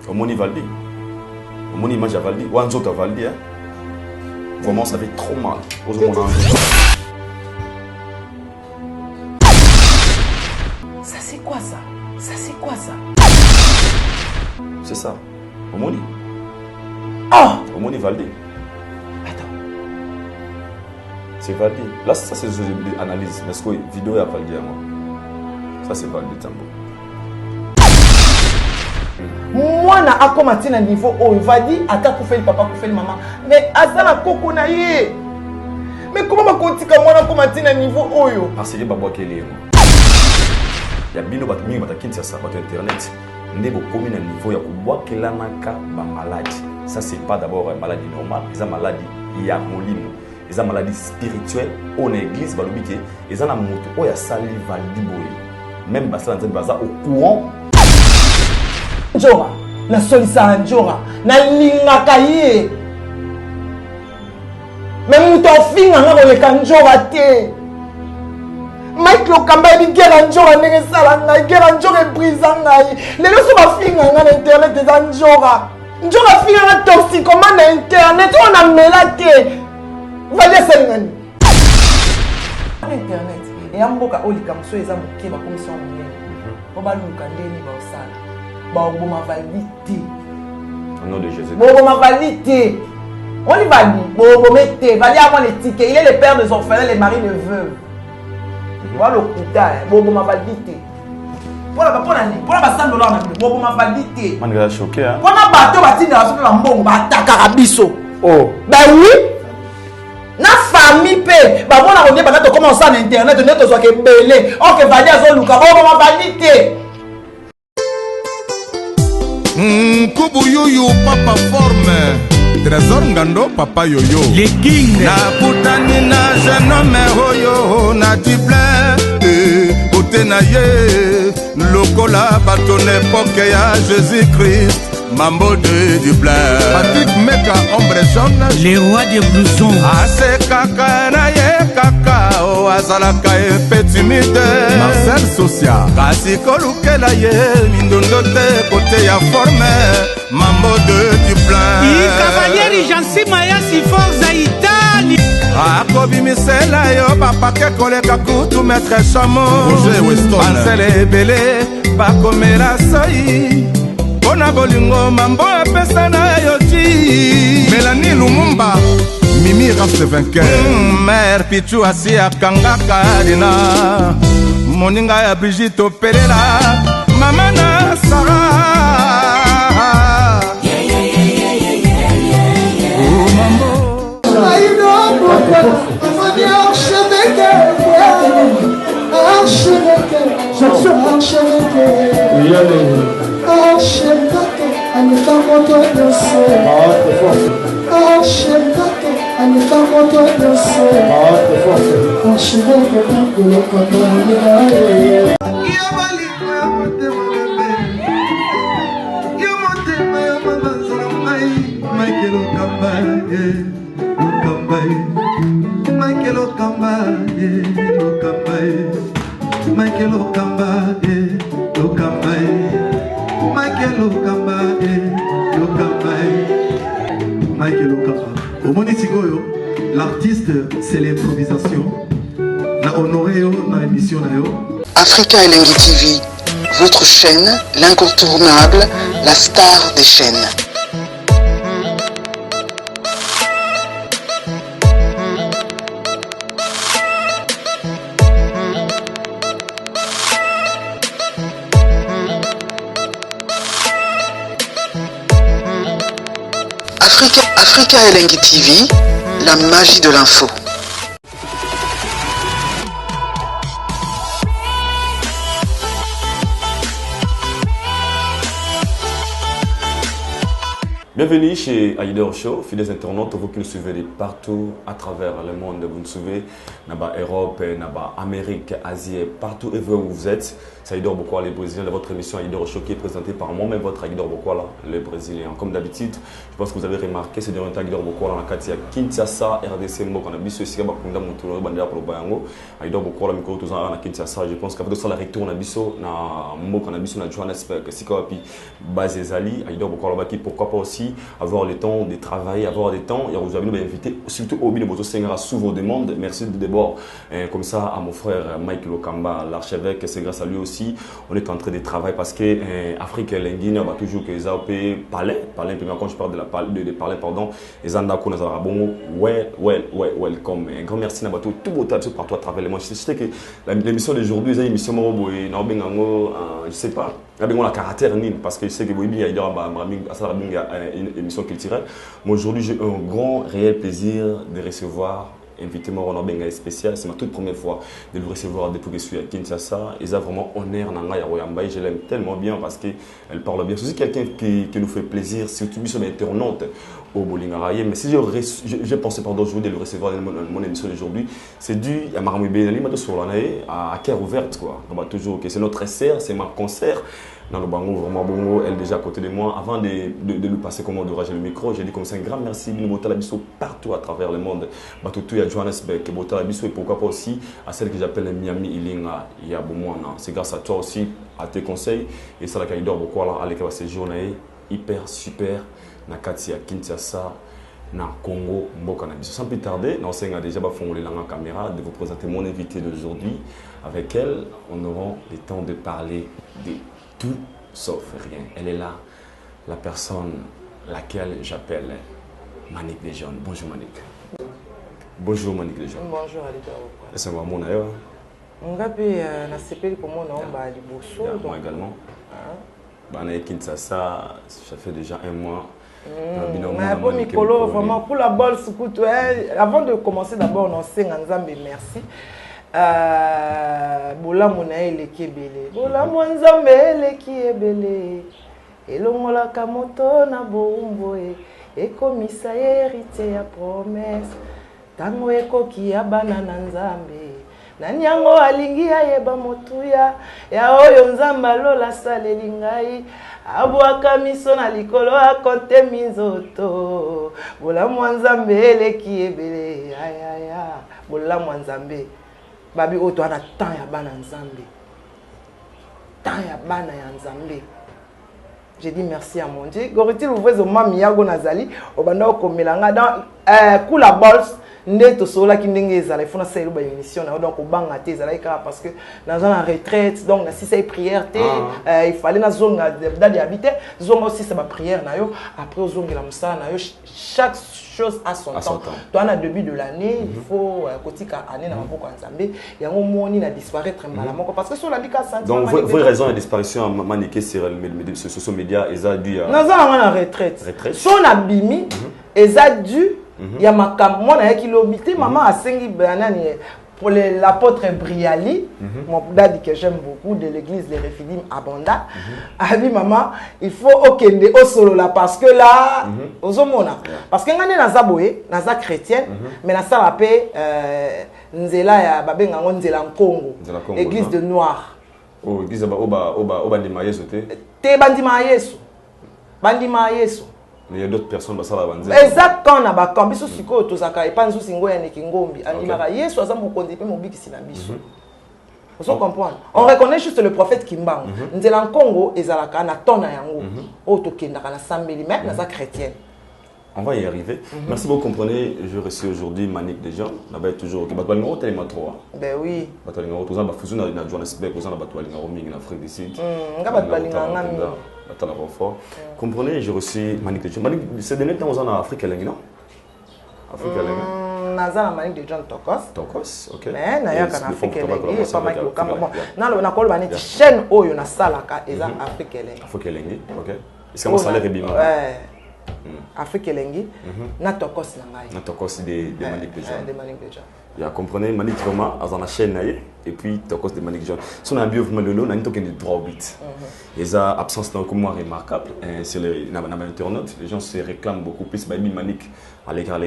Omoni Valdi. Omoni image à Valdi. Wanzota Valdi. Vraiment, ça fait trop mal. Ça c'est quoi ça? Ça c'est quoi ça? C'est ça. Omoni. Oh! Omoni Valdi. Attends. C'est Valdi. Là, ça c'est une analyse. Mais ce que vidéo est à Valdi à moi. Ça c'est Valdi Tambo. Moi na akomati na niveau il va dire ata kufeli papa kufeli maman mais azala koko na ye. Mais comment ma kotika moi na akomati na niveau oyo? Parce que babo akeli yango. Ya bino bat mingi batakinti ça sur internet. Ndebo komi na niveau ya kubwakela naka ba maladie. Ça c'est pas d'abord une maladie normale, c'est une maladie ya molimo. C'est une maladie spirituelle on église balobike, c'est na moto oya sali Valdi boye. Même basala nzemba baza au courant. Njora, na solisa Njora, na lingaka ye. Mais muto finga nga koleka Njora te. Mike Lokamba ebi gera Njora ndenge sala ngai, gera Njora ebrisa ngai. Lelo so bafinga nga na internet eza Njora. Njora finga nga toxicomane na internet, on a mela te. Valia selingani. Na internet, eya mboka olika mso eza moke bakomisa monene. Po baluka ndeni ba osala. Boboma validité. Au nom de Jésus. Boboma validité. On y va dire. Bobomete. Valia avant les tickets. Il est le père des orphelins, les maris de veuves. Voilà le couta. Boboma validité. Pour la $100 na bible. Boboma validité. Man est choqué hein. Pour la bateau batine la sope la mbongo bataka rabiso. Oh. Ben oui. Na famille pe. Ba bona revient ba to commencer en internet, on est to so ke belé. On ke valia zo luka. Boboma validité. Kubu yoyo papa forme Trésor ngando papa yoyo Les kings na putani na jeune homme oyo na diplin Ote na ye lokola bato n'époque ya Jésus-Christ Mambo de Dublin Patrick Meka ombre jaune les rois des blousons Ase kaka na ye kaka o azalaka epe timide Marcel Socia kasi kolukela ye mindondo te kote ya forme Mambo de Dublin cavalieri Jansi Maya si forza Italie akobimisela yo bapake koleka kutu maître chamo bansele ebele bakomela soi Bona bolingo mambo apesa na yo ti Mélanie Lumumba Mimi reste vainqueur Mère Pichu asi akangaka dina Moninga ya Brigitte Opelela Mama na Sarah Oh mambo L'artiste, c'est l'improvisation. La honoré dans l'émission. Africa Elengi TV, votre chaîne, l'incontournable, la star des chaînes. Africa Elengi TV, la magie de l'info. Bienvenue chez Aïdor Show, fidèles internautes, vous qui nous suivez de partout à travers le monde, vous nous suivez dans l'Europe, dans l'Amérique, Asie, partout et où vous êtes. C'est Aïdor Bokwala, le Brésilien, de votre émission Aïdor Show qui est présentée par moi-même, votre Aïdor Bokwala, le Brésilien. Comme d'habitude, je pense que vous avez remarqué, c'est dernier temps Aïdor Bokwala dans la Katia Kinshasa, RDC, Mokonabiso, Sikabakunda, Moutouro, Bandera Probayango, Aïdor Bokwala, Miko, tout ça, dans Kinshasa. Je pense qu'après ça, la retour Nabiso, na Mokonabiso, na Johannesburg, Sikawapi, Bazezali, Aïdor Bokwala, qui pourquoi pas aussi avoir le temps de travailler, avoir le temps. Et vous avez nous invité, surtout au milieu de Sengara sous vos demandes. Merci d'abord, comme ça, à mon frère Mike Lokamba, l'archevêque. C'est grâce à lui aussi. On est en train de travailler parce que Afrique Lenguine va toujours que les AOP parler, quand je parle de parler, pardon, les Andako, les Arabons, welcome. Un grand merci à tout vos tableaux partout à travers le monde. Je sais que l'émission d'aujourd'hui, c'est une émission, je sais pas. On a caractère parce que je sais que il y a une émission culturelle. Mais aujourd'hui, j'ai un grand, réel plaisir de recevoir invité Morono Benga spécial. C'est ma toute première fois de le recevoir depuis que je suis à Kinshasa. Et ça vraiment honneur Nanga Yaroyamba. Je l'aime tellement bien parce qu'elle parle bien. C'est aussi quelqu'un qui nous fait plaisir, surtout sur mes internautes au Bolingaraye. Mais si je pensais pardon aujourd'hui de le recevoir dans mon émission d'aujourd'hui, c'est dû à Maramou Benali, à cœur ouverte quoi. Donc toujours que c'est notre SR, c'est ma concert. Dans le bango, vraiment bon, elle est déjà à côté de moi. Avant de lui passer comment d'orager le micro, j'ai dit comme ça un grand merci de Botala Bisso partout à travers le monde. Batutu à Johannesburg, Botala Bisso et pourquoi pas aussi à celle que j'appelle Miami Ilinga, Yabomwana. C'est grâce à toi aussi, à tes conseils. Et ça, la Kaïdor Bokwala, avec la séjour hyper super, na Katia Kinshasa, na Congo, Mboka na Bisso. Sans plus tarder, nous avons déjà fondé la caméra de vous présenter mon invité d'aujourd'hui. Avec elle, on aura le temps de parler de tout sauf rien. Elle est là, la personne laquelle j'appelle Manik Desjeunes. Bonjour Manik. Bonjour Manik Desjeunes. Bonjour Alida. C'est moi mon aïe. Ngapi na sepeli pour mon nom ba liboso. Moi également. Bana Kinshasa, ça fait déjà un mois. Mais pour Mikolo, vraiment pour la balle avant de commencer d'abord on sait Nzambe merci. Bola monae leki ebele bola mwanzambe leki ebele elongola kamoto na bombo ekomisa héritier ya promesse tango ekoki ya bana na nzambe nani yango alingi ayeba motuya ya oyo nzambe alola saleli ngai abwaka miso na likolo akonte minzoto bola mwanzambe leki ebele ayaya bola mwanzambe babi oto ana temps ya bana nzambe temps ya bana ya nzambe. J'ai dit merci à mon Dieu. Goriti l'ouvreuse au mami yago nazali obanda okomelanga dans kula balls ndeto sola ki ndenge ezala il faut na selo ba émission na donc obanga te ezala ka parce que dans la retraite donc si c'est prière te il fallait na zonga dali habiter zonga aussi c'est ma prière na yo après zonga la musala na yo chaque chose à son temps. Toi na début de l'année il faut kotika année na maboko nzambe yango moni na disparaître malamoko parce que sur la dika santé donc vraie raison de disparition maniquer sur les social media eza dû à na retraite son abimi eza dû il y a ma moi na qui l'obité maman a sengi banani pour l'apôtre Briali mon dadi que j'aime beaucoup de l'église les Réfidim à Banda a dit maman il faut okende au solo là parce que là ozomona parce que ngane na zaboé na za chrétienne mais na ça rappé nzela ya babenga ngo nzela Congo église de noir oh église oba ndima yesu te bandima yesu mais il y a d'autres personnes qui sont exact quand na ba kambi so siko to zaka epanzo singo ya nekingombi andimaka yesu aza mokonzi pe mobikisi na biso. Vous comprenez? On reconnaît juste le prophète Kimba. Nzela Congo ezalaka na tona yango o to kendaka na sambeli même na za chrétienne. On va y arriver. Merci beaucoup. Comprenez, je reçois aujourd'hui Manik Desjeunes. On va toujours. Ben oui. Comprenez, je reçois Manik Desjeunes. Manik, ces derniers temps, on est en Afrique, non? Afrique, Nazana Manik Desjeunes Tokos, ok. Mais nayaka na Afrique elengi pas Mike Lokamba. Bon, na na koloba neti chaîne oyo na salaka eza Afrique elengi. Afrique elengi, ok. Est-ce que mon salaire est bien? Afrique elengi na tokos na ngai. Na tokos des Maniques de John. Des Maniques de John. Ya comprenez Manique vraiment dans la chaîne et puis tokos des Maniques de John. Son un bio vraiment le lot, na token de droit au but. Et ça absence d'un comment remarquable sur les internautes, les gens se réclament beaucoup plus by Manique à l'écart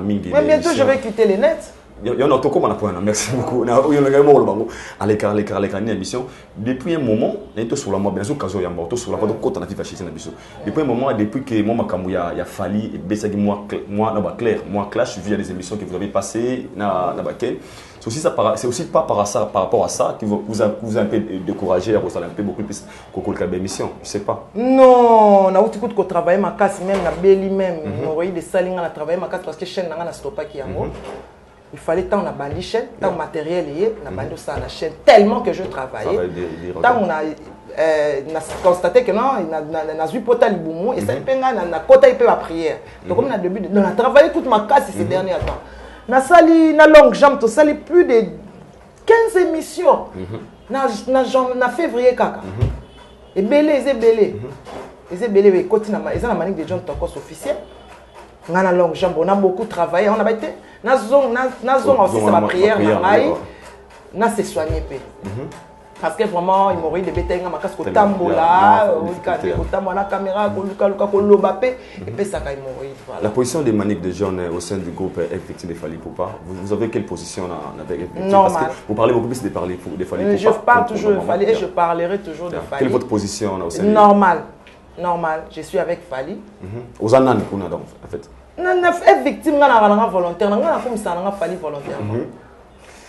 mingi. Mais bientôt je vais quitter les nets. Il y a un autre comment on a point, merci beaucoup. On a à l'écart une émission. Depuis un moment, il y a sur la moi bien sûr caso ya morto sur la photo quand on a fait fasciste na biso. Depuis un moment, depuis que moi makambu ya fali et besagi moi na ba clair, moi clash via les émissions que vous avez passées na bakel. C'est aussi pas par rapport à ça que vous a un peu découragé à resaler un peu beaucoup plus que la émission, je sais pas. Non, na outi ko travailler ma casse même na beli même, on voyait des salinga na travailler ma casse parce que chaîne na stoppa qui yango. Il fallait tant na bandi chaîne, tant matériel lié, na bandi ça la chaîne tellement que je travaillais. Tant on a constaté que non, na zui pota libumu et ça penga na kota ipe la prière. Donc comme na début on a travaillé toute ma casse ces derniers temps. Na sali na longue jambe to sali plus de 15 émissions. Na février kaka. Et belé. Et côté na ils ont la Manique de John tokos officiel. Na longue jambe on a beaucoup travaillé, on a été na zone aussi c'est ma prière na se soigner pe. Parce que vraiment il m'aurait des bétails na makas ko tambola, ko tambola caméra ko luka ko lobape et puis ça ka m'aurait voilà. La position des Maniques de John au sein du groupe FVT de Fally Ipupa, vous avez quelle position avec FVT? Parce que vous parlez beaucoup plus de Fally Ipupa. Je parle toujours de Fally et je parlerai toujours de Fally. Quelle est votre position au sein? Normal, je suis avec Fally. Aux ananes qu'on a donc en fait. Non, victime na volontaire, na comme ça na Fally volontairement.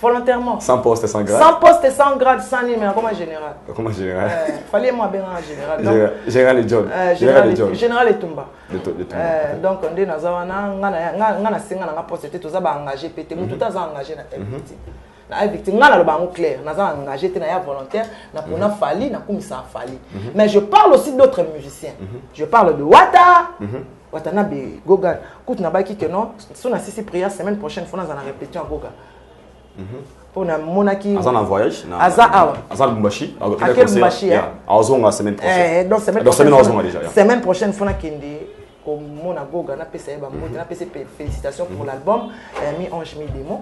Volontairement. Sans poste et sans grade. Sans poste et sans grade, sans numéro, mais comment général. Comment général? Fallait moi bien en général. Général et John. Général et Tumba. Donc on dit na singa na poste tout ça ba engagé pété tout ça engagé na victime. Na victime na le bango clair, na ça engagé na volontaire, na pour na Fally, na comme ça Fally. Mais je parle aussi d'autres musiciens. Je parle de Wata. Watanabe Goga, écoute na baki que non, son assisi prière semaine prochaine faut dans la répétition à Goga. Pour na monaki Azan en voyage na Azan Bumbashi, à quel Bumbashi Azon la semaine prochaine. Donc semaine déjà. Semaine prochaine faut na kende comme mona Goga na PC ba mot na PC félicitations pour l'album mi ange mi démon.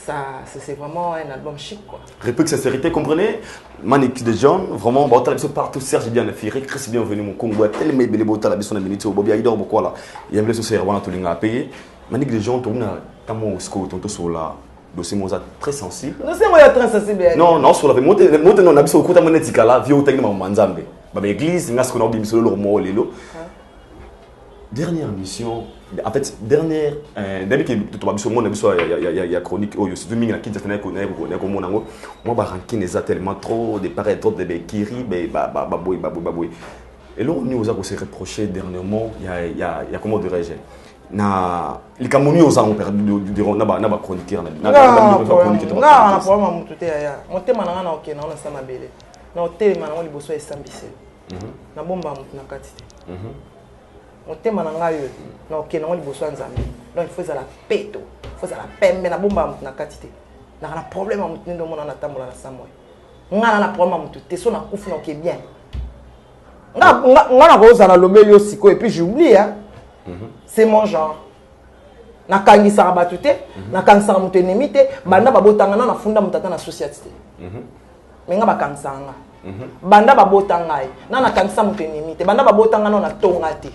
Ça c'est vraiment un album chic quoi. Réplique sincérité, comprenez? Manique de John, vraiment, bah, on partout, Serge bien fait, Chris bienvenu mon Congo, tellement belé bota la besoin de minutes, Bobby Aïdor, beaucoup là. Il y a un blessé sur Erwan, tout le monde a payé. Manique de John, tourne à mon score, ton sur la dossier Moza très sensible. Non, c'est moi très sensible. Non, sur la monte, non, on a besoin de côté monétique là, vieux techniquement manzambe. Bah, l'église, n'a ce qu'on a oublié sur le mot lelo. Dernière mission, en fait, depuis que tu as vu mon il y a chronique, oh, c'est tout le monde qui te fait connaître, moi, ranking les a tellement trop, des pareils, trop de békiri, baboui. Et là, on a aussi reproché dernièrement, il y a comment dirais-je, les Camerounais aux ans durant la chronique. Non, problème tout est mon thème na ok na on sama belé. Na hôtel na on liboso e sambise. Na bomba na katite. On thème na ngayo na ok na on liboso nzambe. Donc il faut la paix to. Il faut la pembe na bomba na katite. Na na problème à mutendo mona na tambola na samoy. Nga na problème à mututé so na kufu na ok bien. Nga na roza na lobeli osiko et puis j'oublie hein. C'est mon genre. Na kangisa rabatute, na kangisa mutenemi te, banda babotanga na funda mutata na société. Menga bakangisa nga. Banda babotanga ai, na kangisa mutenemi te, banda babotanga na tonga te.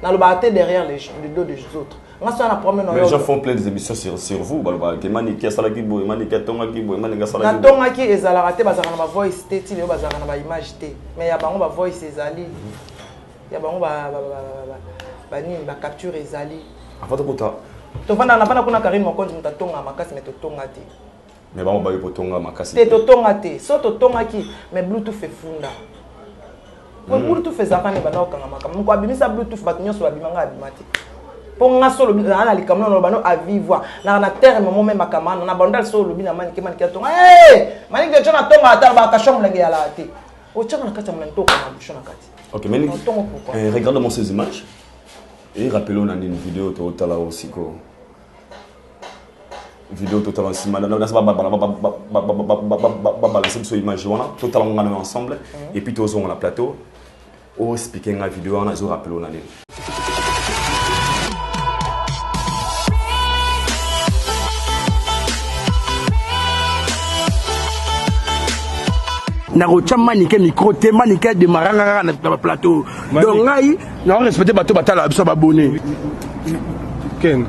Na lo baté derrière le dos des autres. Nga so na problème les gens font plein des émissions sur vous, baloba ke maniki salaki boy, maniki tonga ki boy, maniki salaki. Na tonga ki ezala te bazaka na ba voice te, ti le bazaka na ba image te. Mais ya bango ba voice ezali. Ya bango bani ba capture ezali. Afata kota. To vanda na pana kuna Karine Mokonzi mutatonga makasi mais to tonga te. Mais ba ba yo tonga makasi. Te to tonga te. So to tonga ki mais Bluetooth fait funda. Ko Bluetooth fait zakane bana okanga makama. Ko abimisa Bluetooth bat nyoso abimanga abimati. Po nga solo na likamno no bano avivwa. Na terre moment même makama na bandal solo bina mani ke mani ke tonga. Mani ke chona tonga ata ba ka chambre ngela la te. O chama na kati mna ntoko na bushona kati. OK, mais regardons ces images. Et rappelons on a une vidéo totale aussi quoi. Vidéo totale aussi mal on balancer sur image on a totalement ensemble et puis tous on a plateau au expliquer la vidéo on a rappelons on a nakotia manike micro te manike demaranga na plateau donc ngai na respecter bato batala biso babone Ken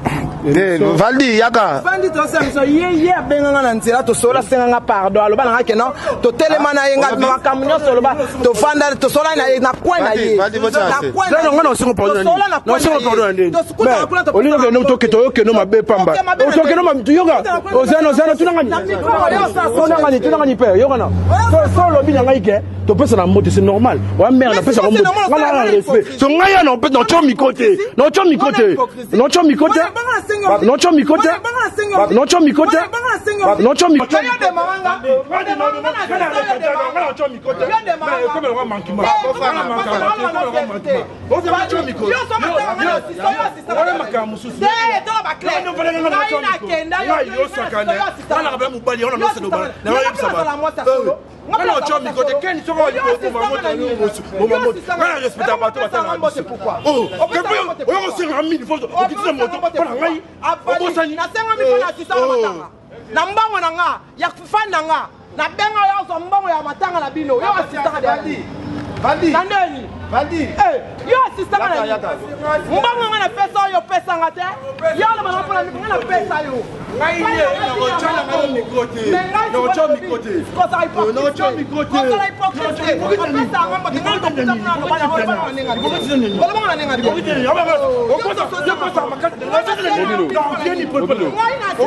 Valdi yaka Valdi to samso ye benganga na nzela to sola senganga pardon aloba na keno to telema na yenga makamnyo soloba to fanda to sola na kwena ye Valdi vocha na kwena ngana osingo pardon no singo pardon ndeni to skuta kuna to olino ke no to keto yo ke no mabe pamba o to ke no mamtu yoga ozano tunangani tunangani pe yoga na so lobi na ngai ke to pesa na moto c'est normal wa mère na pesa na moto ngana respect so ngai na pe no chomi côté no chomi côté no chomi côté no chomi côté no chomi côté no chomi côté na mbango na nga ya kufanda nga na benga ya zo mbango ya matanga na bino yo assistant de Valdi nandeni Valdi yo assistant na mbango nga na pesa yo pesa nga te yo na bana pona nga na pesa yo ngai ye na chana na mikote no chomi kote ko sa ipo no chomi kote ko sa ipo kote ko pesa nga mba nga ko pesa nga bana ho bana nenga ko bana nenga ko ko so ko sa makata ni polpolo ngai na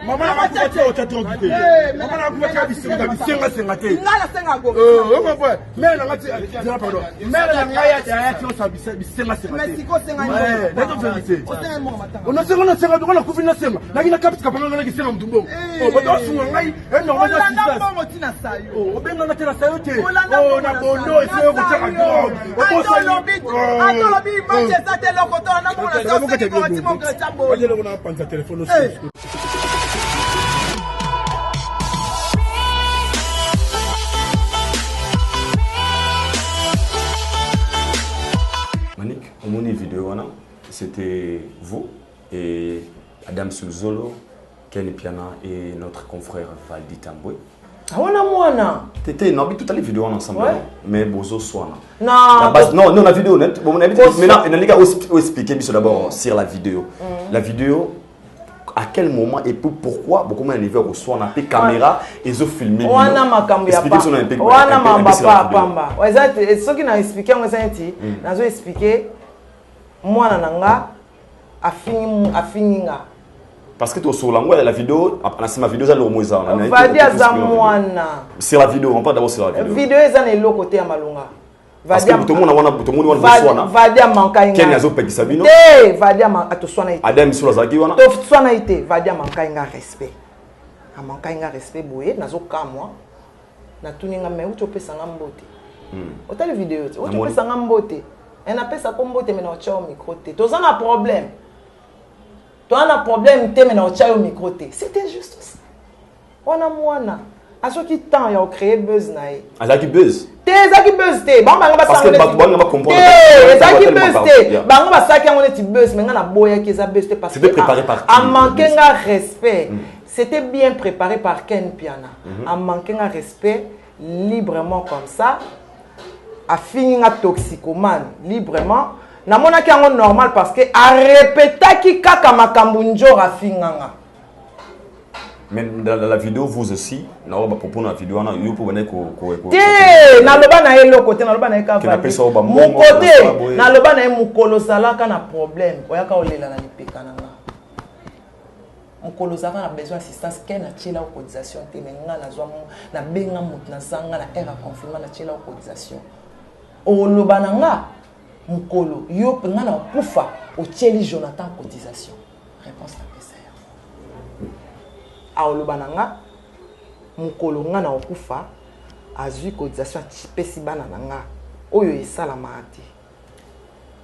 Maman n'a pas fait au théâtre. Maman n'a pas fait du mais n'a pas pardon. Mais la ngaya ya tio sa bisenga senga. Mais siko senga ni. Dato vérité. On a senga on a kufina senga. Na kina kapita kapanga na kisenga mtumbo. Oh bato sunga ngai normal assistance. Oh benga na tela sayo te. Oh na bondo ese ko tsaka drogue. Attends lobi manche sa tele koto na mona so se ko timo ko chambo. Wale lo na panza telefono aussi. Manik, au moment vidéo, c'était vous et Adam Sulzolo, Ken Piana et notre confrère Valdi Tamboué. Ah, T'étais une habitude toutes les vidéos ensemble, ouais. Mais Bozo Swana. Non, non, la vidéo honnête. Bon, on a expliqué d'abord sur la vidéo. La vidéo, à quel moment et pourquoi beaucoup moins arrivé au soir on a pris caméra et ils ont filmé. On a ma caméra. On a ma papa pamba. Ouais, ce qui n'a expliqué moi c'est n'a pas expliqué moi nanga a fini nga. Parce que tu sur la vidéo, c'est ma vidéo ça le moisa. On va dire ça moi na. C'est la vidéo, on parle d'abord sur la vidéo. Vidéo ça n'est l'autre côté à Malunga. Parce que tout le monde va dire mankainga. Ken yazo peki sabino. Va dire to swana ite. Adam sur la zaki wana. To swana ite va dire mankainga respect. A mankainga respect boye nazo ka moi. Na tuninga me uto pesa ngambote. Otali vidéo, uto pesa ngambote. En a pesa kombote me na ocha au micro te. To zana problème. To ana problème te me na ocha au micro te. C'était juste ça. Wana mwana. A ce qui temps ya créer buzz na e. Azaki buzz. Ezaki buzz te banga ba parce que bango ba comprendre ezaki buzz te bango ba saki yango neti buzz mais nga na boya ki eza buzz te parce que c'était préparé par a manqué nga respect c'était bien préparé par Ken Piana a manqué nga respect librement comme ça a fini nga toxicomane librement na mona ki yango normal parce que a répétaki kaka makambu njora finganga. Mais dans la vidéo, vous aussi, nous avons proposé la vidéo, vous pouvez venir na loba na elo côté na loba na ka va mon côté na loba na mukolo sala kana problème oyaka olela na lipeka nanga mukolo sala na besoin assistance ken na tchela cotisation te menga na zwa na benga mut na zanga na era confirmer na tchela cotisation o loba nanga mukolo yo penga na kufa o tcheli Jonathan cotisation réponse na pesa a oloba nanga mukolo nga na okufa azui cotisation pesi bana nanga oyo esala maati.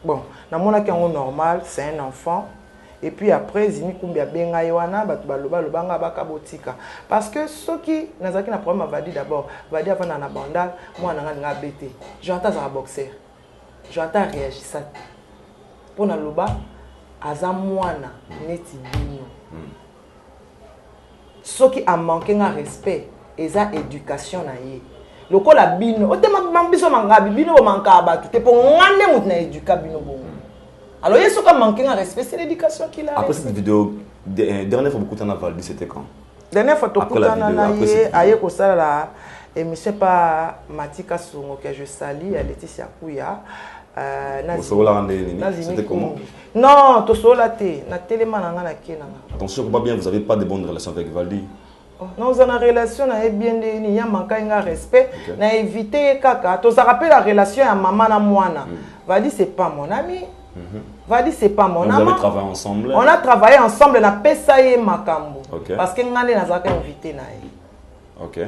Bon, na mona ki yango normal, c'est un enfant et puis après zimi kumbi abenga yewana batu baloba lobanga baka botika parce que soki nazaki na problème Vadi d'abord Vadi avant na bandal moi nanga nga bete j'entends ça boxer j'entends réagir ça pour na loba aza mwana neti bino ce qui a manqué un respect et ça éducation na ye lokola bino otema mambiso mangabi bino manka ba tout pour ngane mut na éduca bino bon alors il ce qui a manqué un respect c'est l'éducation qu'il a. Après cette vidéo dernière fois beaucoup t'en a Valdi c'était quand dernière fois to kutana na ye aye ko sala la émission pas Matika Songo que je salue à Laetitia Kouya c'était comment? Non, tu sola te na téléman na na kenanga. Attention pas bien vous avez pas de bonnes relations avec Valdi. Non, vous avez une relation na bien de ni ya manka un respect na éviter kaka. Tu se rappelles la relation à maman na mwana. Valdi c'est pas mon ami. Valdi c'est pas mon ami. Vous avez travaillé ensemble? On a travaillé ensemble na pesa ye makambo. Parce que ngane na zaka invité na ye. OK.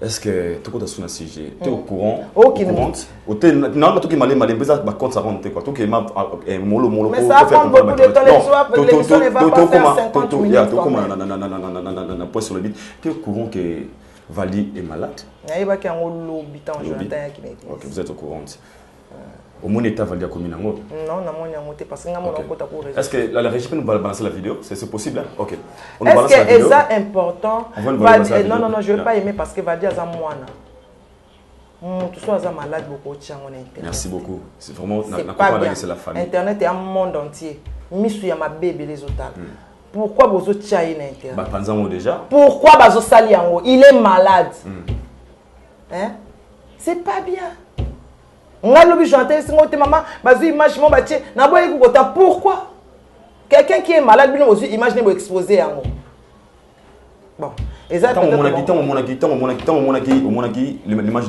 Est-ce que tu es sur un sujet? Tu es au courant? Ok. Non, tu es malé, mais ça compte, ça rentre quoi. Tu es mollo. Mais ça prend beaucoup de temps. L'émission ne va pas faire 50 minutes. Tu es au courant que Valdi est malade? Ok, vous êtes au courant. Au moins, l'état Valdi a commis un mot. Non, non, parce que est-ce que la régie peut nous balancer la vidéo? C'est possible, hein? Ok. Est-ce que c'est ça important? Non, je ne vais pas aimer parce que Valdi a un moine. Tout ça est malade beaucoup. Merci beaucoup. C'est vraiment c'est la famille. Internet est un monde entier. Misu ya ma bébé les autres. Pourquoi vous autres tchaï Internet? Bah pensons déjà. Pourquoi vous sali yango? Il est malade. Hein? C'est pas bien. On a l'obligé de chanter, maman, vas-y, image, mon bâti, n'a pas écouté. Pourquoi? quelqu'un qui est malade, il aussi imaginer vous exposer à moi. Bon, l'image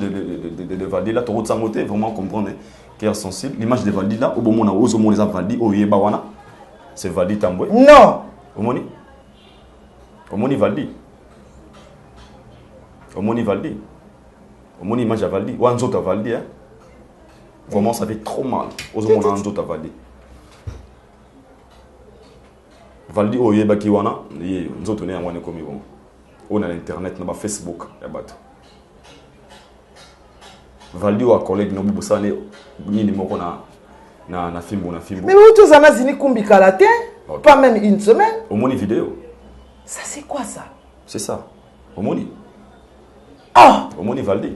de Valdi là, tu as vraiment comprendre qui est sensible. L'image de Valdi là, au moment où on a Valdi, au Yebawana, c'est Valdi Tamboué. Non. Omoni Valdi. Omoni Valdi. Omoni image à Valdi. Ou Anzota Valdi, hein. Vraiment, ça fait trop mal. Aux hommes, Anzota Valdi. Valdi, au Yebakiwana, Nzoto ne amwane komi bon. On a l'internet, on a Facebook, ya bato. Valdi ou collègue no bibosane ni moko na film. Mais vous tous en azini kumbi kalaté, pas même une semaine. Omoni vidéo. Ça c'est quoi ça? C'est ça. Omoni. Ah! Omoni Valdi.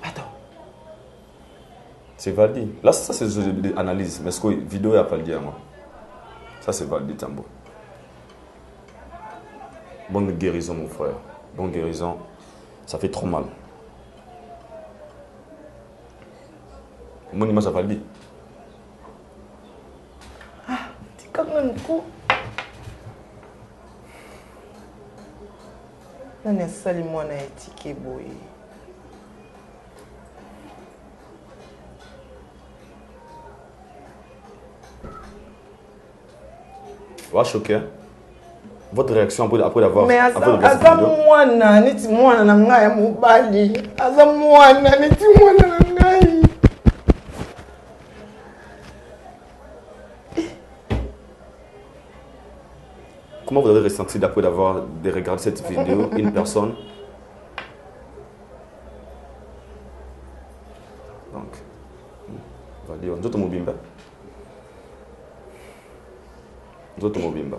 Attends. C'est Valdi. Là ça c'est des analyses, mais ce que vidéo a Valdi à moi. Ça c'est Valdi Tambo. Bonne guérison mon frère. Bonne guérison. Ça fait trop mal. Mon image à Valdi. Ah, tu quand même coup. On est sali moi na étiqué boy. Va choquer. Votre réaction après d'avoir... Mais Azamouana, niti mwana na ngai mobali. Azamouana, niti mwana na ngai. Comment vous avez ressenti d'après d'avoir regardé cette vidéo, une personne? Donc, on va dire, nous sommes Mobimba. Nous sommes Mobimba.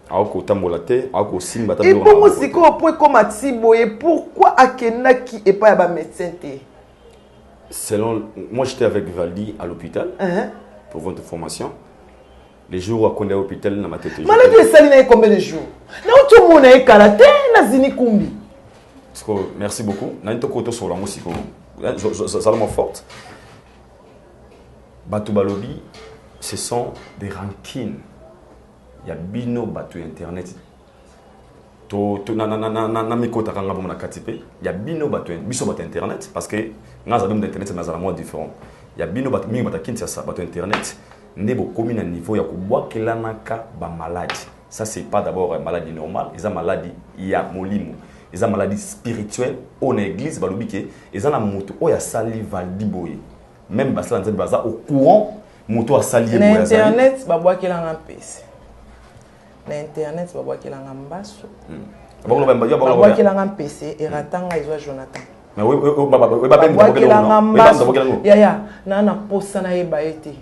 Et pour moi, c'est comme Atiboye, pourquoi Akenaki et pas un médecin? Selon moi, j'étais avec Valdi à l'hôpital pour votre formation. Les jours où on est à l'hôpital, dans ma tête. Maladie est saline combien de jours? Là où tout le monde est karaté, na zini kumbi. Merci beaucoup. Nanto koto sur la musique. Ça m'a forte. Batou Balobi, ce sont des rankines. Il y a bino batou internet. Il y a bino batou internet parce que dans un internet c'est un mode différent. Il y a bino batou internet. Nebo commune à niveau ya kuboa kelanaka ba maladie. Ça c'est pas d'abord une maladie normale, ils ont maladie ya molimo. Ils ont maladie spirituelle on église balobike, ils ont la moto o ya sali Valdi boye. Même basala nzembe baza au courant moto a sali boye. Internet ba boa kelanga PC. Na internet ba boa kelanga mbaso. Ba boa kelanga PC et ratanga izwa Jonathan. Mais oui ba ya na posa na yeba ete.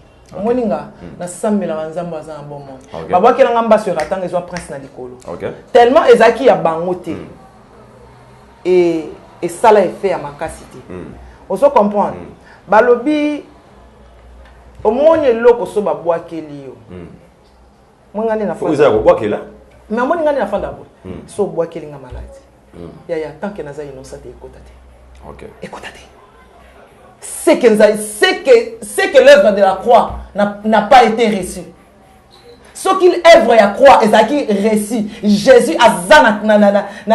Moninga na sambela banzambo azana bomo. Babwa kelanga mbaso ratanga ezwa prince na likolo. Tellement ezaki ya bangote. Et ça l'a fait à ma capacité. On se comprend. Balobi au monde loko so babwa kelio. Mongani na fanda. Vous avez babwa kela? Mais moninga na fanda bo. So babwa kelinga malade. Ya tant que naza innocent écoutate. OK. Écoutate. C'est que l'œuvre de la croix n'a pas été reçue. Ce qu'il œuvre à la croix est reçu. Jésus a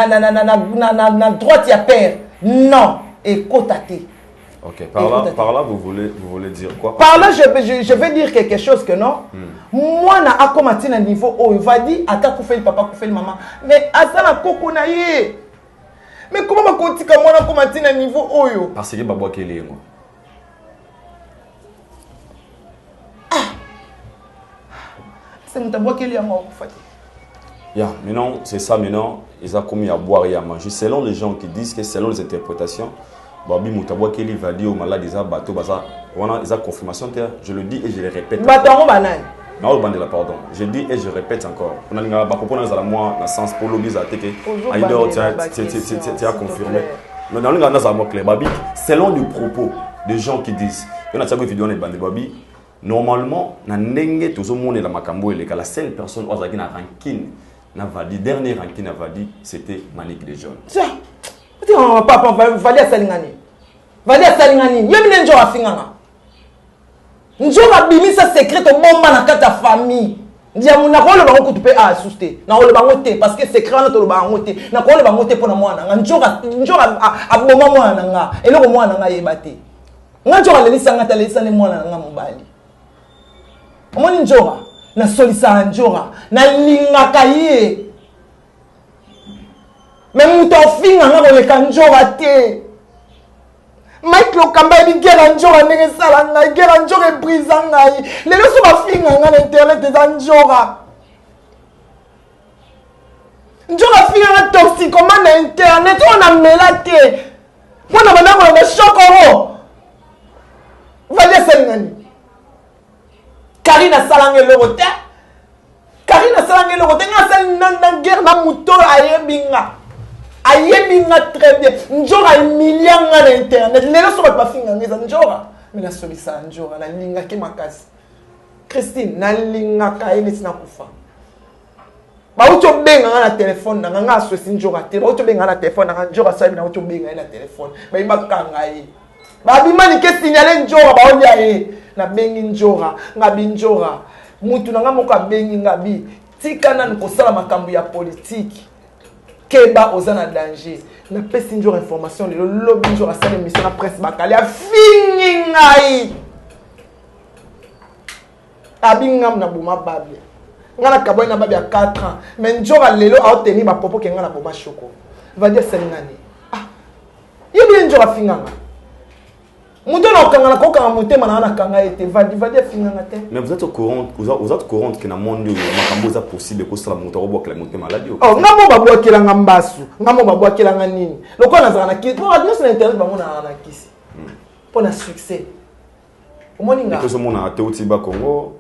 na droite à père. Non. Écoutez. Ok. Par là, vous voulez dire quoi? Par là, je vais dire quelque chose que non. Moi, na akomati na niveau où il va dire ata koufeli papa koufeli maman. Mais azana koko na ye. Mais comment ma kotika moi na akomati na niveau oyo? Parce que babwa kele moi. C'est mon tabou qui est à moi. Maintenant, c'est ça, maintenant, ils ont commis à boire et à manger. Selon les gens qui disent que selon les interprétations, Babi Moutabwa Keli va dire aux malades, ils ont bateau, ils ont confirmation, je le dis et je le répète. Bateau, banane. Non, pardon. Je dis et je répète encore. On a moi, dans le sens pour l'oblige à tu as confirmé. Mais dans le cas clair, Babi, selon les propos des gens qui disent, il y a une vidéo de Babi. Normalement, na nenge tout le monde est la makambo et la seule personne qui a une rancune, dernière rancune à Valdi, c'était Manique des Jeunes. Tiens, papa, Valdi a salingani. Valdi a salingani. Yemine njo a finganga. Njo a bimi sa secret au moment na kata famille. Ndiamu na ko le bango kutu pe asuste. Na ko le bango te parce que c'est crâne to le bango te. Na ko le bango te pona mwana nga njora aboma mwana nga. Eloko mwana nga yebate. Nga njora le lisanga ta lisane mwana nga mobali. Omoni njora na solisa njora na lingaka ye. Mais muto finga nga ko le kanjora te. Mike Lokamba bi gera njora ndenge sala ngai gera njora brisa ngai lelo so ba finga nga na internet za njora finga na toxicomane na internet on a melate mwana banango na shokoro valia sengani Karina salange logote nga sal na gera na muto ayebinga ayebinga très bien njora millianga na internet lelo so ba finga ngeza njora mina solisa njora na linga ke makasi Christine na linga ka ene tina kufa ba uto benga na telefone na nga swesi njora te ba uto benga na telefone na njora sa na uto benga na telefone ba imakanga ye ba bimani ke signaler njora ba olia ye na bengi njora ngabi njora mutu na nga moko bengi ngabi tika na nkosala makambo ya politique Keba ozana danger. Na pesi njora information le lobby njora sala émission na presse bakali a fini ngai. Abingam na boma babe. Ngana kaboy na babe ya 4 ans. Mais njora lelo a obtenir ba popo ke ngana boma choko. Va dire sengani. Ah. Yebi njora finganga. Muto na okanga na kokanga motema na na kanga ete va dire finganga te. Mais vous êtes au courant que na monde makambo za possible ko sala muto robok la motema maladie. Oh, ngamo babwa kelanga mbasu, ngamo babwa kelanga nini. Loko na zana ki, pour adno sur internet bango na kisi. Pour na succès. Omoni nga. Ko so mona te uti ba Congo.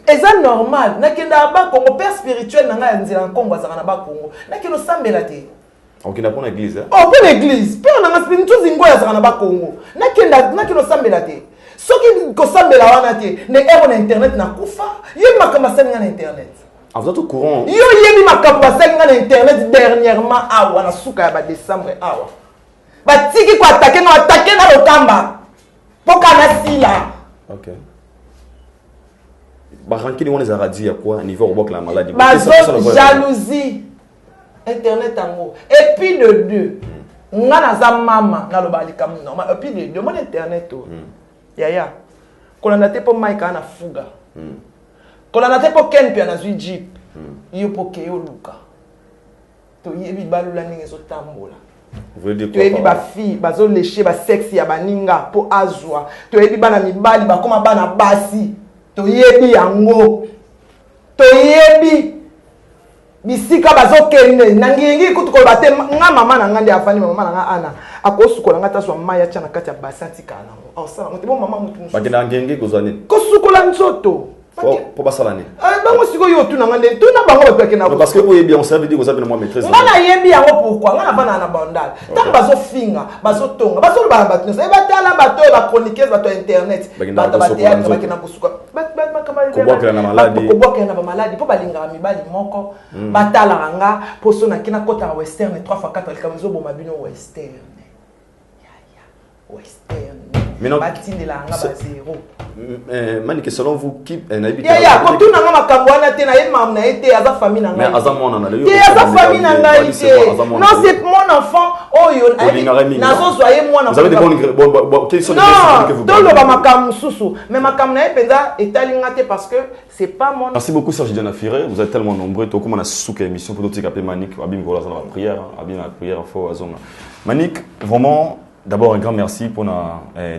Eza normal, na kenda ba Congo père spirituel na nga nzira Congo za na ba Congo. Na kino sambela te. Ok, na pona église. Oh, pour l'église. Père na nga spirituel zingo ya za na ba Congo. Na kenda na kino sambela te. Soki ko sambela wana te, ne ero na internet na kufa, yé makamba sanga na internet. Ah, vous êtes au courant? Yo yebi makamba sanga na internet dernièrement awa na suka ya ba décembre awa. Ba tiki ko attaquer na lokamba. Poka na sila. Ok. Ba rankini on les a dit à quoi niveau robok la maladie. Bazo jalousie. Internet ango. Et puis de deux. Nga na za mama na lobali kam normal. Et puis de deux mon internet to. Yaya. Kolanda te po Mike ana fuga. Kolanda te po Ken pe na zui jeep. Yo po ke yo luka. To yebi balula ninge zo tambola. Vous voulez dire quoi? To yebi ba fille bazo lécher ba sexy ya baninga po azwa. To yebi bana mibali ba koma bana basi. To yebi yango. To yebi bisika bazo kende nangingi kutuko bate nga mama na ngande afani mama na nga ana akosukola ngata so maya chana kati ya basanti kana o sala ngote bo mama mutu ba kenda ngengi kozani kosukola nzoto po basala ni bango siko yo tu na ngande tu na bango ba kena parce que vous bien on savait dire que vous avez moi maîtrise ngana yebi yango pourquoi ngana bana na bandal tant bazo finga bazo tonga bazo ba batno e batala bato ba chroniqueuse bato internet bato ba théâtre ba kena kosuka kobwakela na maladi kobwakela na maladi po balingaka mibali moko batala nga poso na kina kota western 3 fois 4 kamazo bo mabino western western batindela nga ba zéro Manique, selon vous, qui n'habite pas? Il y a quand on a ma cambouana, tu n'as pas mamna été à sa famille. Mais à sa mon enfant, non, c'est mon enfant. Oh, yo, nazo soyez moi. Vous avez des bonnes questions. Non, dans le makam sousou, mais makam na ependa etalingate parce que c'est pas mon. Merci beaucoup Serge Diana Firé, vous êtes tellement nombreux. Tout comme on a souka émission pour tout capter Manique, abim gola dans la prière, abim la prière fort azonga. Manique, vraiment. D'abord, un grand merci pour notre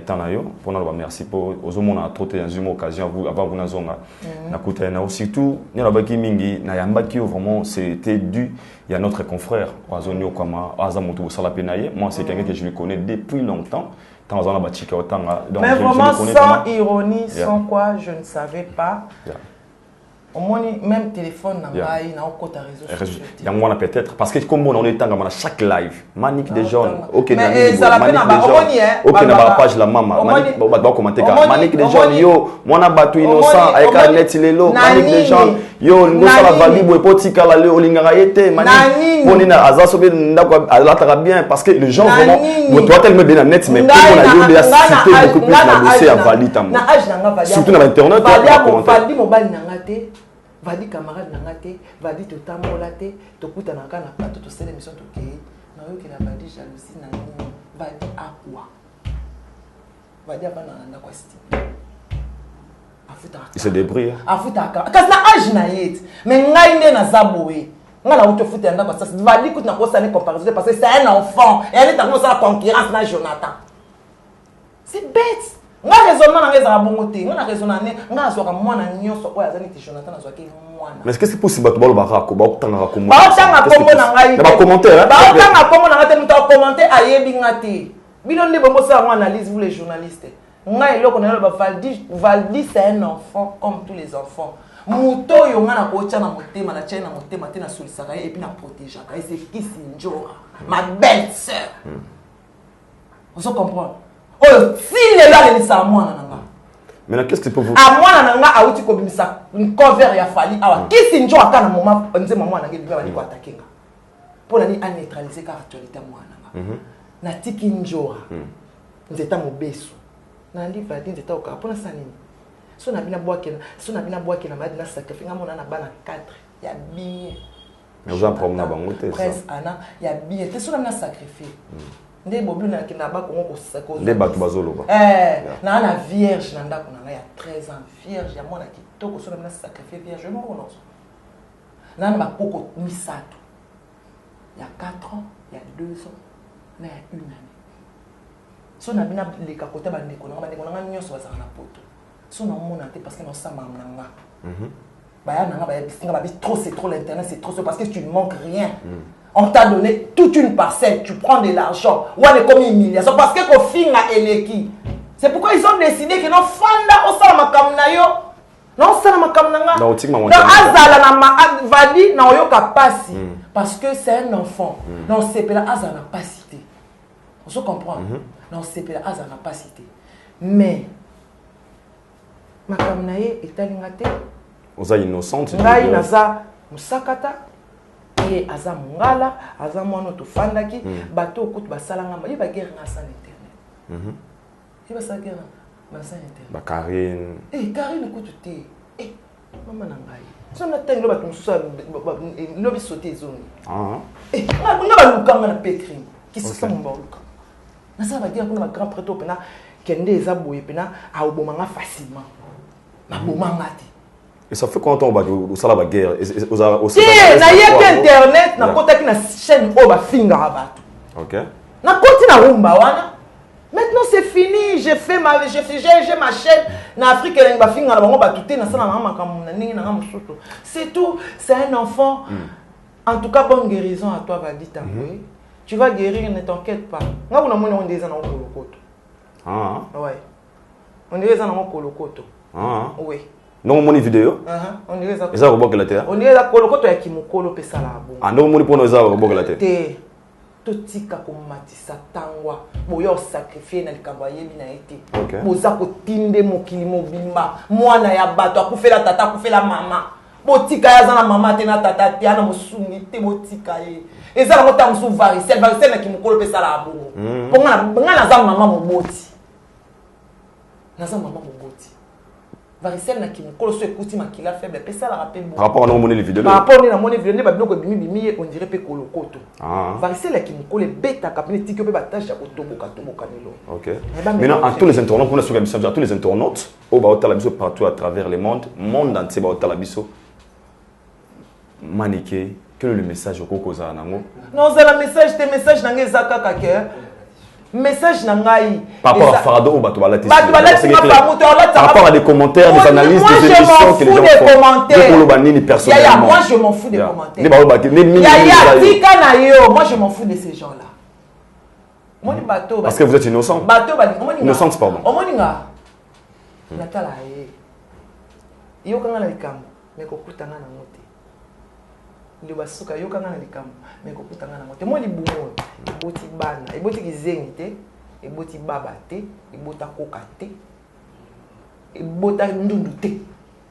temps. Pour notre merci pour aux hommes on a trop une occasion avant vous nazonga. Na kuta na surtout ni la baki mingi na yamba qui vraiment c'était dû il y a notre confrère Azonio Kama Azamoto Salapenaye. Moi c'est quelqu'un que je le connais depuis longtemps. Tant on a bâti autant donc mais vraiment sans ironie, sans quoi je ne savais pas. Au moins, même téléphone, n'a pas de réseau. Il y a moins peut-être. Parce que comme on est dans chaque live, Manique des jeunes, ok, mais ça la peine à ok, na ba page la maman, Manique, ba commenter Manique des jeunes, yo, moi na batu innocent, avec un net il est low, Manique des jeunes, yo ngosala valibo epotika la le olingaka yete mani ponina azaso be ndako alataka bien parce que les gens vraiment toi tellement bien net mais pour la yo les cité beaucoup plus na dossier à valita mo surtout na internet vali mobali nanga te vali camarade nanga te vali totamola te tokutana kana plateau to sele mission to kei na yo ki na vali jalousie na nini vali akwa vali apana nanda kwa style il se débrouille afutaka kasi na age na yet mais ngai nde na zaboé nga na uto futa ndako sasa vali kuti na kosa ne comparaison parce que c'est un enfant et elle est en sa concurrence na Jonathan c'est bête nga raisonnement na ngeza bongo te nga na raisonnement ne nga soka mwana nyoso oya zani ti Jonathan na soki mwana mais est-ce que c'est possible to balo barako ba kutanga ko mo ba tanga kombo na ngai ba commentaire ba tanga kombo na ngai te muta commenter ayebi ngati bino ndi bongo sa analyse vous les journalistes. Valdi c'est un enfant comme tous les enfants. Muto yo nga na kocha na motema na chena motema te na solisaka et puis na protéger ka c'est qui Sinjora ma belle sœur. On se comprend. Oh si les là les sa mwana nanga. Maintenant qu'est-ce que pour vous a mwana nanga a uti ko bimisa une cover ya fali awa qui Sinjora kana moment nze mama nanga biba bali ko attaquer nga. Pour la ni a neutraliser ka actualité mwana nanga. Na tiki Njora. Nzeta mobeso. Nandi vadi nzeta oka pona sanini. So na bina boake na madina sacrifice ngamo na bana 4 ya bien. Mais vous en promenez bango te ça. Prince Anna ya bien te so na sacrifice. Ndé bobu na kina ba kongo ko sako. Ndé batu bazolo ba. Na vierge na ndako na ya 13 ans vierge ya mona kitoko so na sacrifice vierge mo non. Na ba koko misato. Il y a 4 ans, il y a 2 ans, il y a 1 année. So na bina le kakota ba ndeko na nyonso ba na poto. So na mona te parce que no sama nanga. Ba ya nanga ba ya bisinga ba trop c'est trop l'internet c'est trop parce que tu ne manques rien. On t'a donné toute une parcelle, tu prends de l'argent. Ou est comme 1 milliard. C'est parce que ko finga eleki. C'est pourquoi ils ont décidé que non fanda o sala makam na yo. Non sala makam nanga. Non tika ma azala na ma vali na oyoka pasi parce que c'est un enfant. Non c'est pela azala pas cité. On se comprend. Non c'est pela azala pas cité. Mais makam na ye etalinga te. Oza innocente. Ngai naza musakata. Et aza mungala, aza mwana to fandaki, bato okutu basalanga, ba yeba guerre na sans internet. Yeba sa guerre na sans internet. Ba Karine. Karine okutu te. Mama na ngai. So na tango bato mususu lobi sauter zone. Na ba lukanga na petrim. Qui se sont mboluka. Na sa ba guerre kuna ba grand prêtre pena kende eza boye pena a obomanga facilement. Na bomanga te. Et ça fait combien de temps que vous avez la guerre? Na yeke internet na kota ki na chaîne o ba finga bato. OK. Na koti na rumba wana. Maintenant c'est fini, j'ai ma chaîne na Afrique et ba finga na bango ba tuté na sala na makambo na ningi na musuto. C'est tout, c'est un enfant. En tout cas bonne guérison à toi Valdi Tamboué. Tu vas guérir, ne t'inquiète pas. Nga kuna mona on déjà na kolokoto. Ouais. On déjà na kolokoto. Oui. Non moni vidéo. On dirait ça. Eza roboka la terre. On dirait ça kolokoto ya kimokolo pesa la bon. Non moni pono eza roboka la terre. Te totika ko matisa tangwa. Boyo sacrifier na likamba yebi na été. Boza ko tinde mokili mobimba. Mwana ya bato akufela tata akufela mama. Botika ya zana mama te na tata te ana musungi te botika ye. Eza na mota musu varicelle na kimokolo pesa la bon. Ponga na za mama moboti. Na za mama moboti. Varicelle na kimokolo so écoute makila faible pesa la rappel bon. Par rapport à nos les vidéos. Par rapport à nos vidéos, ba biloko bimi on dirait pe kolokoto. Varicelle na kimokolo beta kapine tiki pe batage ya kotoboka nilo. OK. Maintenant à tous les internautes pour la sur à tous les internautes au ba hôtel biso partout à travers le monde entier ba hôtel biso. Maniqué, quel est le message au kokoza nango? Non, c'est le message nanga ezaka kaka. Message nangai par rapport à Farado ou bato balati par rapport à des commentaires des analyses des émissions que les gens font moi je m'en fous des commentaires moi je m'en fous de ces gens là parce que vous êtes innocent innocente pardon omoninga natala yo kanga na likambo mais kokutanga na mote le basuka yo kanga na likambo mais kokutanga na mote moi libumo eboti bana eboti kizengi te eboti baba te ebota koka te ebota ndundu te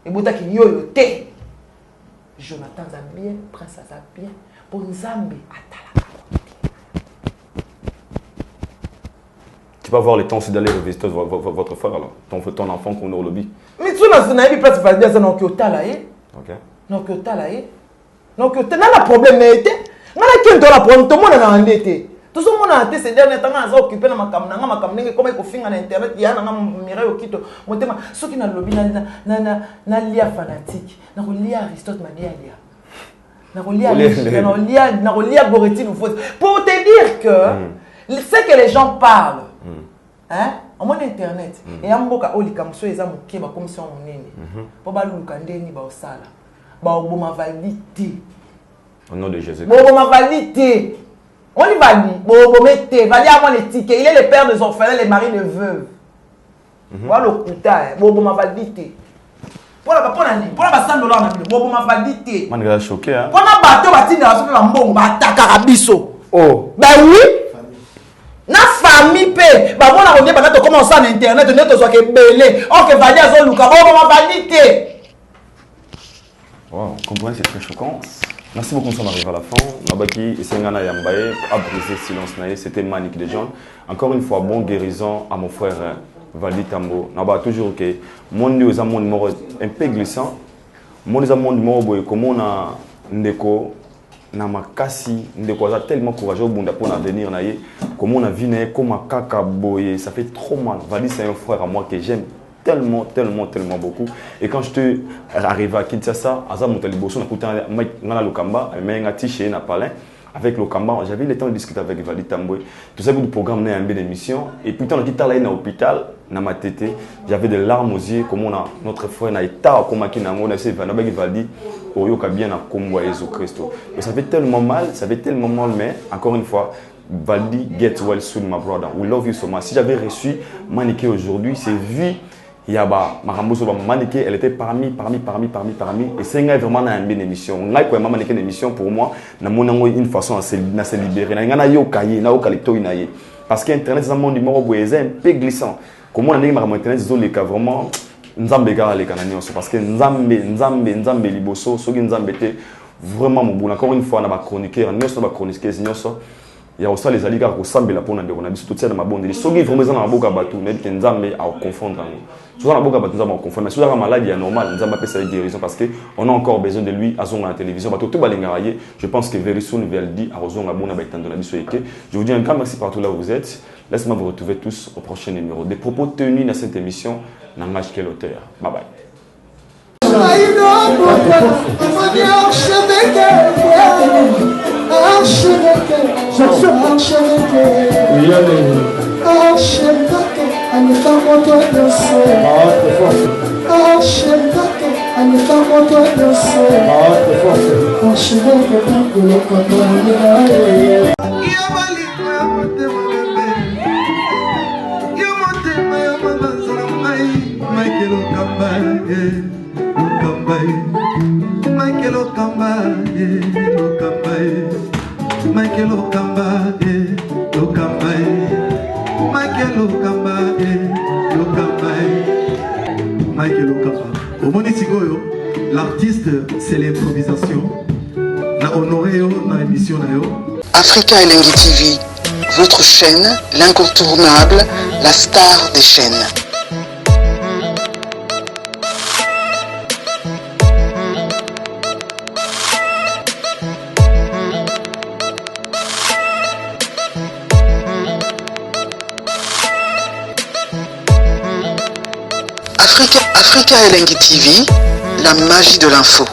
ebota kiyoyo te Jonathan a bien, Prince a bien, pour Nzambe atala. Tu vas avoir le temps aussi d'aller visiter votre frère alors, ton enfant qu'on a au lobby. Mais tu n'as pas place de dire ça non que otala Ok. Non que otala non que otala na problème n'était. Ngana qui doit la prendre tout le monde na endetté. Tout le monde a été ces derniers temps à occuper na makamnanga comme il faut finir na internet il y a na mireille au kito motema ceux qui na lobby na lia fanatique na lia Aristote mania lia na lia Goretti nous faut pour te dire que ce que les gens parlent hein en mon internet et amboka olika mso eza moke ba comme si on nene po ba luka ndeni ba osala ba oboma validité au nom de Jésus. Bo oboma validité on y valide bo obomete valide à mon éthique il est le père des orphelins les maris de veuves voilà le kuta bo oboma validité pour la $100 na bino bo oboma validité Man est choqué hein. Pour na bato batinda baso ba mbongo ba ataka biso oh ben oui. Na famille pe ba mona ko ba to commencer en internet ne to so ke belé on que valide zo luka bo ma validité. Wow, comprenez c'est très choquant. Merci beaucoup, nous sommes arrivés à la fin. Nabaki Sengana Yambaye a brisé silence naïe, c'était Manique de John. Encore une fois, bon guérison à mon frère Valdi Tambo. Naba toujours que mon Dieu est un monde un peu glissant. Mon Dieu est un monde boy comme on a ndeko na makasi ndeko a tellement courageux bunda pour l'avenir naïe. Comme on a vu naïe comme un kaka boy, ça fait trop mal. Valdi c'est un frère à moi que j'aime tellement beaucoup. Et quand je te arrivé à Kinshasa, Azam Moutaliboso, on a le Kamba, un tiché na palin. Avec le Kamba, j'avais eu le temps de discuter avec Valdi Tamboué. Tout ça, le programme n'a une belle émission. Et puis, quand on était allé à l'hôpital, dans ma tête, j'avais des larmes aux yeux, comme on a notre frère n'a été comme on a essayé de Valdi, Oyo Kabien a comme Jésus Christ. Et ça fait tellement mal, mais encore une fois, Valdi, get well soon, my brother. We love you so much. Si j'avais reçu Maniké aujourd'hui, c'est vu. Yaba Maramboso Maniké, elle était parmi et c'est vraiment une bonne émission. On a quand même une émission pour moi, na mon une façon à se libérer. Na ngana yo kaye, na okalito inaye. Parce que internet c'est un monde numéro boisé un peu glissant. Comment on a dit internet c'est les cas vraiment nzambe ga les cananions parce que nzambe liboso soki nzambe te vraiment mon bon encore une fois na ba chroniqueur, nyonso ba chroniqueuse nyonso. Il y a aussi les alliés qui ressemblent à la peau, on a vu tout ça dans ma bonne. Si on est vraiment dans la boca bateau, mais que nous avons à confondre. Souvent dans la boca bateau, nous avons à confondre. Mais si on a maladie, c'est normal, nous avons appelé ça guérison parce qu'on a encore besoin de lui à la télévision. Je pense que very soon, Valdi a rejoint la bonne avec tant de la mission. Je vous dis un grand merci partout là où vous êtes. Laissez-moi vous retrouver tous au prochain numéro. Des propos tenus dans cette émission, n'engage quel auteur. Bye bye. L'artiste, c'est l'improvisation. Na honoré na émission na yo. Africa Elengi TV, votre chaîne, l'incontournable, la star des chaînes. Africa Elengi TV, la magie de l'info.